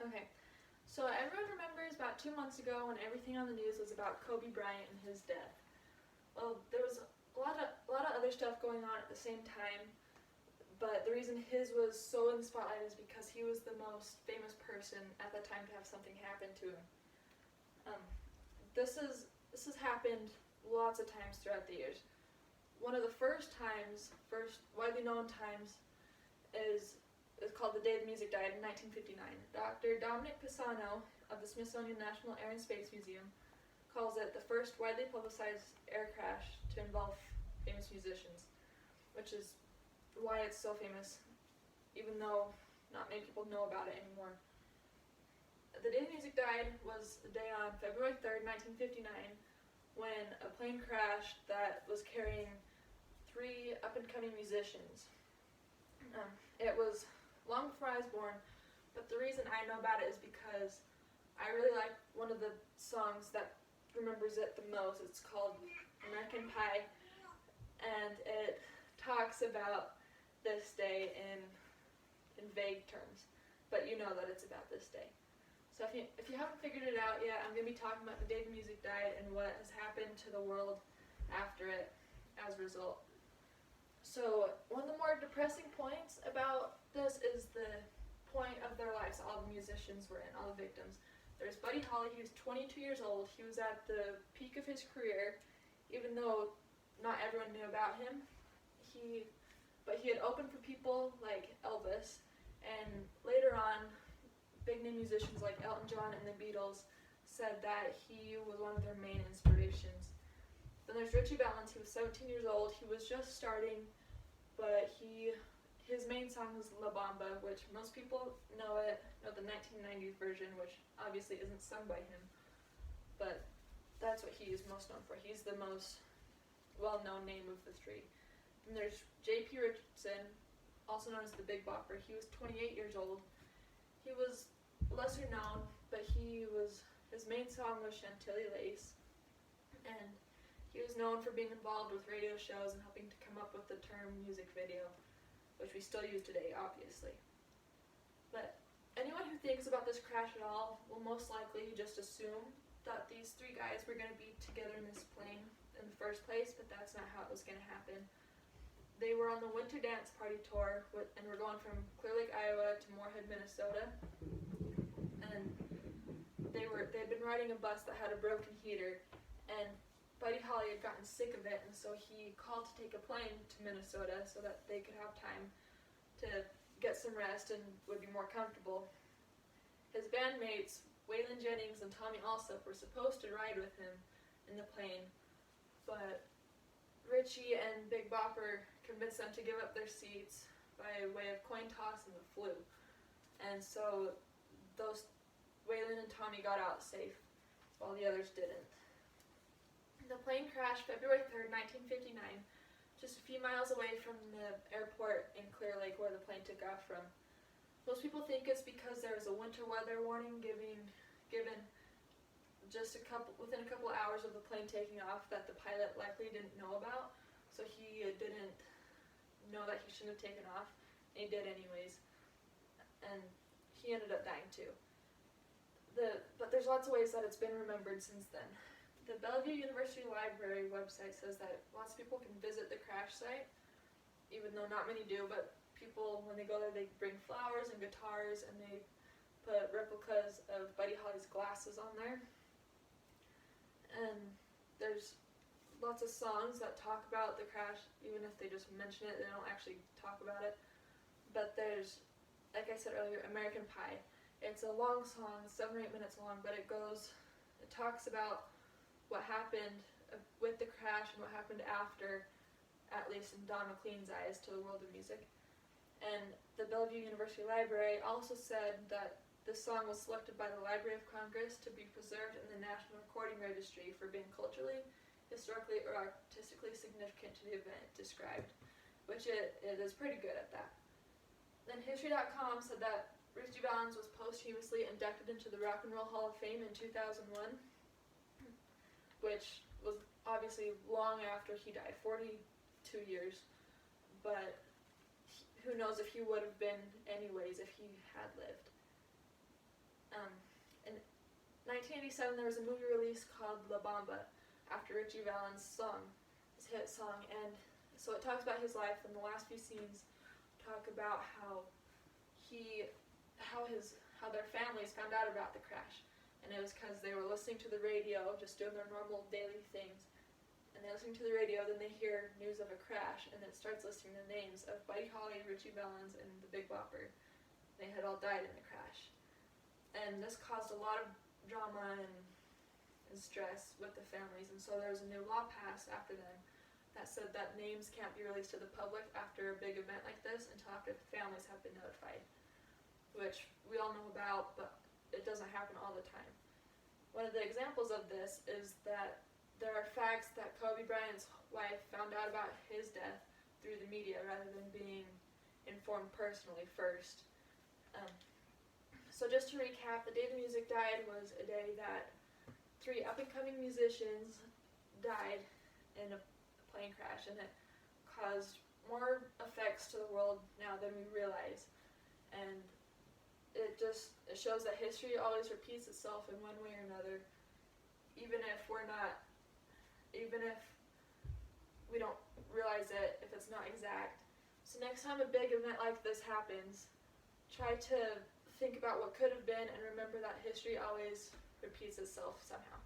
Okay, so everyone remembers about 2 months ago when everything on the news was about Kobe Bryant and his death. Well, there was a lot of other stuff going on at the same time, but the reason his was so in the spotlight is because he was the most famous person at that time to have something happen to him. This has happened lots of times throughout the years. One of the first widely known times is called the day the music died in 1959. Dr. Dominic Pisano of the Smithsonian National Air and Space Museum calls it the first widely publicized air crash to involve famous musicians, which is why it's so famous, even though not many people know about it anymore. The day the music died was the day on February 3rd, 1959, when a plane crashed that was carrying 3 up-and-coming musicians. It was long before I was born, but the reason I know about it is because I really like one of the songs that remembers it the most. It's called American Pie, and it talks about this day in vague terms, but you know that it's about this day. So if you haven't figured it out yet, I'm going to be talking about the day the music died and what has happened to the world after it as a result. So one of the more depressing points about this is the point of their lives all the musicians were in, all the victims. There's Buddy Holly. He was 22 years old. He was at the peak of his career, even though not everyone knew about him. But he had opened for people like Elvis, and later on, big-name musicians like Elton John and the Beatles said that he was one of their main inspirations. Then there's Ritchie Valens. He was 17 years old. He was just starting, but his main song was La Bamba, which most people know the 1990s version, which obviously isn't sung by him, but that's what he is most known for. He's the most well-known name of the 3. And there's J.P. Richardson, also known as the Big Bopper. He was 28 years old. He was lesser known, but his main song was Chantilly Lace, and he was known for being involved with radio shows and helping to come up with the term music video, which we still use today, obviously. But anyone who thinks about this crash at all will most likely just assume that these 3 guys were going to be together in this plane in the first place, but that's not how it was going to happen. They were on the Winter Dance Party tour, and were going from Clear Lake, Iowa to Moorhead, Minnesota. And they had been riding a bus that had a broken heater, and Buddy Holly had gotten sick of it, and so he called to take a plane to Minnesota so that they could have time to get some rest and would be more comfortable. His bandmates, Waylon Jennings and Tommy Alsop, were supposed to ride with him in the plane, but Ritchie and Big Bopper convinced them to give up their seats by way of coin toss and the flu. And so those Waylon and Tommy got out safe, while the others didn't. The plane crashed February 3rd, 1959, just a few miles away from the airport in Clear Lake where the plane took off from. Most people think it's because there was a winter weather warning given just within a couple hours of the plane taking off that the pilot likely didn't know about, so he didn't know that he shouldn't have taken off, and he did anyways, and he ended up dying too. But there's lots of ways that it's been remembered since then. The Bellevue University Library website says that lots of people can visit the crash site, even though not many do, but people, when they go there, they bring flowers and guitars, and they put replicas of Buddy Holly's glasses on there. And there's lots of songs that talk about the crash, even if they just mention it, they don't actually talk about it. But there's, like I said earlier, American Pie. It's a long song, 7 or 8 minutes long, but it talks about what happened with the crash and what happened after, at least in Don McLean's eyes, to the world of music. And the Bellevue University Library also said that this song was selected by the Library of Congress to be preserved in the National Recording Registry for being culturally, historically, or artistically significant to the event described, which it is pretty good at that. Then History.com said that Ritchie Valens was posthumously inducted into the Rock and Roll Hall of Fame in 2001, which was obviously long after he died, 42 years, but who knows if he would have been anyways if he had lived. In 1987, there was a movie release called La Bamba, after Richie Valens' song, his hit song, and so it talks about his life, and the last few scenes talk about how their families found out about the crash, and it was because they were listening to the radio, just doing their normal daily things, and they're listening to the radio, then they hear news of a crash, and it starts listing the names of Buddy Holly, Richie Valens, and the Big Bopper. They had all died in the crash, and this caused a lot of drama and stress with the families, and so there was a new law passed after them that said that names can't be released to the public after a big event like this until after the families have been notified, which we all know about, but it doesn't happen all the time. One of the examples of this is that there are facts that Kobe Bryant's wife found out about his death through the media rather than being informed personally first. So just to recap, the day the music died was a day that 3 up-and-coming musicians died in a plane crash, and it caused more effects to the world now than we realize. And it shows that history always repeats itself in one way or another, even if we don't realize it, if it's not exact. So next time a big event like this happens, try to think about what could have been and remember that history always repeats itself somehow.